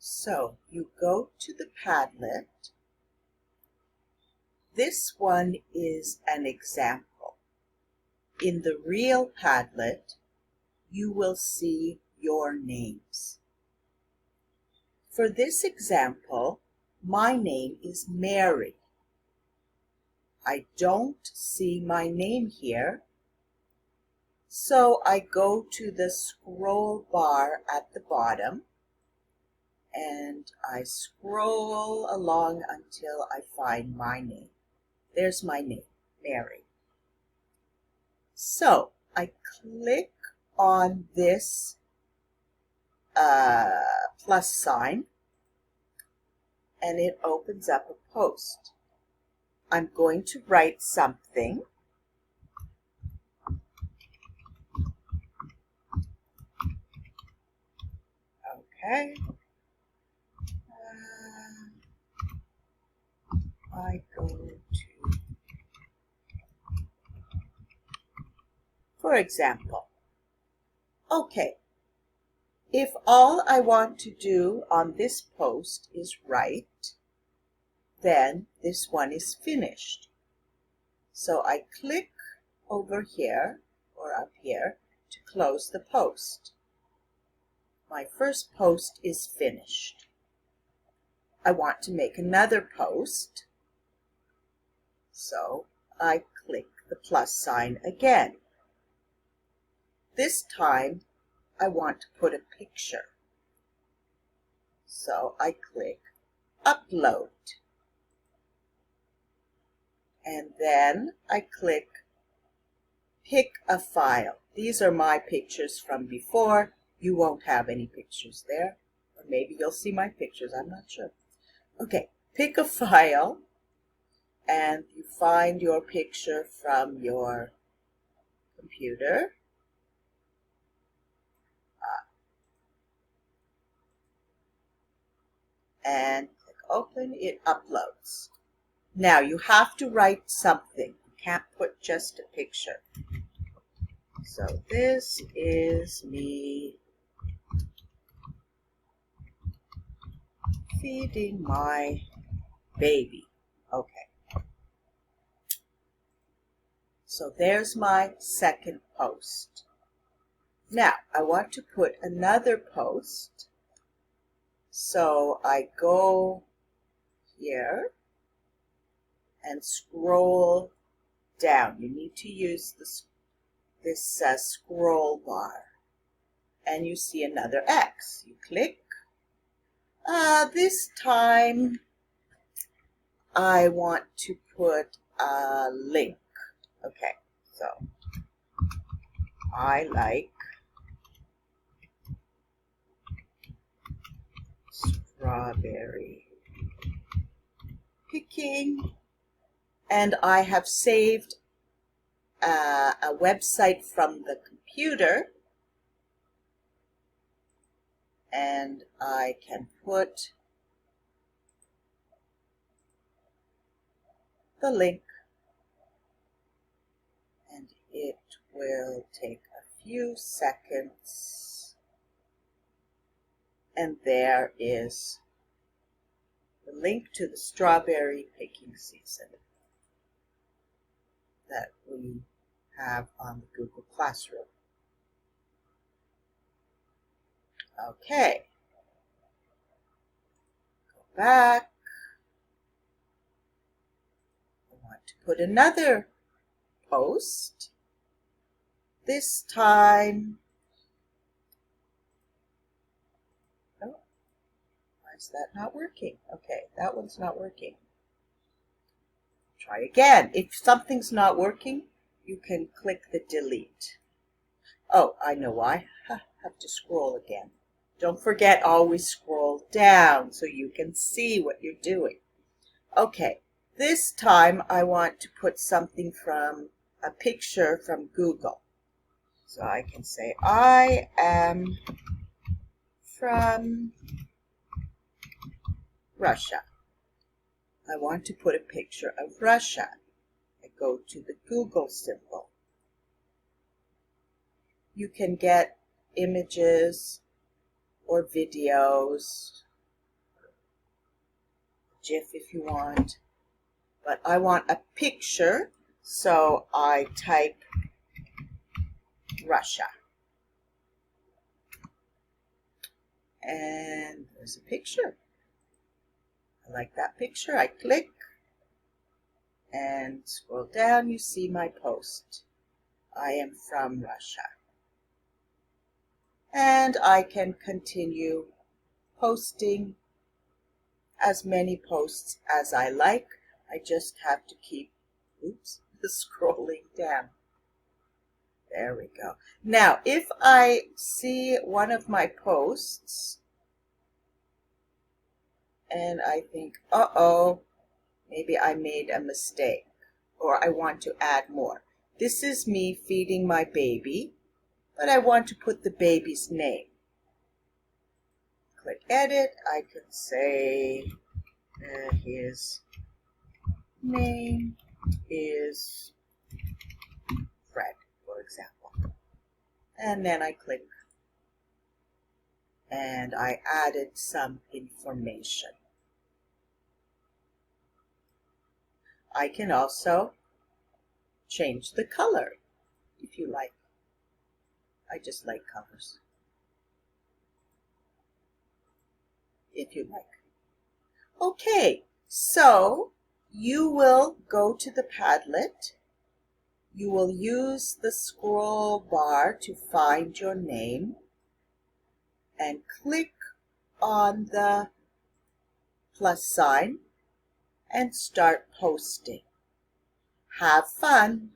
So you go to the Padlet. This one is an example. In the real Padlet, you will see your names. For this example, my name is Mary. I don't see my name here, so I go to the scroll bar at the bottom and I scroll along until I find my name. There's my name, Mary. So I click on this plus sign and it opens up a post. I'm going to write something. Okay. I go to, for example, okay, if all I want to do on this post is write, then this one is finished. So I click over here or up here to close the post. My first post is finished. I want to make another post, so I click the plus sign again. This time I want to put a picture, so I click upload. And then I click pick a file. These are my pictures from before. You won't have any pictures there, or maybe you'll see my pictures, I'm not sure. Okay, pick a file and you find your picture from your computer. And click open, it uploads. Now you have to write something. You can't put just a picture. So this is me feeding my baby. Okay. So there's my second post. Now I want to put another post. So I go here and scroll down. You need to use this scroll bar. And you see another X. You click. This time I want to put a link. Okay, so I like strawberry picking, and I have saved a website from the computer, and I can put the link, and it will take a few seconds, and there is the link to the strawberry picking season that we have on the Google Classroom. Okay, go back. I want to put another post. This time, oh, why is that not working? Okay, that one's not working. Try again. If something's not working, you can click the delete. Oh, I know why. Have to scroll again. Don't forget, always scroll down so you can see what you're doing. Okay, this time I want to put something from a picture from Google. So I can say, I am from Russia. I want to put a picture of Russia. I go to the Google symbol. You can get images or videos GIF if you want, but I want a picture, so I type Russia. And there's a picture. I like that picture. I click and scroll down. You see my post. I am from Russia. And I can continue posting as many posts as I like. I just have to keep, scrolling down. There we go. Now, if I see one of my posts and I think, uh-oh, maybe I made a mistake or I want to add more. This is me feeding my baby, but I want to put the baby's name. Click edit. I could say his name is Fred, for example. And then I click and I added some information. I can also change the color if you like. I just like colors. If you like. Okay, so you will go to the Padlet. You will use the scroll bar to find your name and click on the plus sign and start posting. Have fun!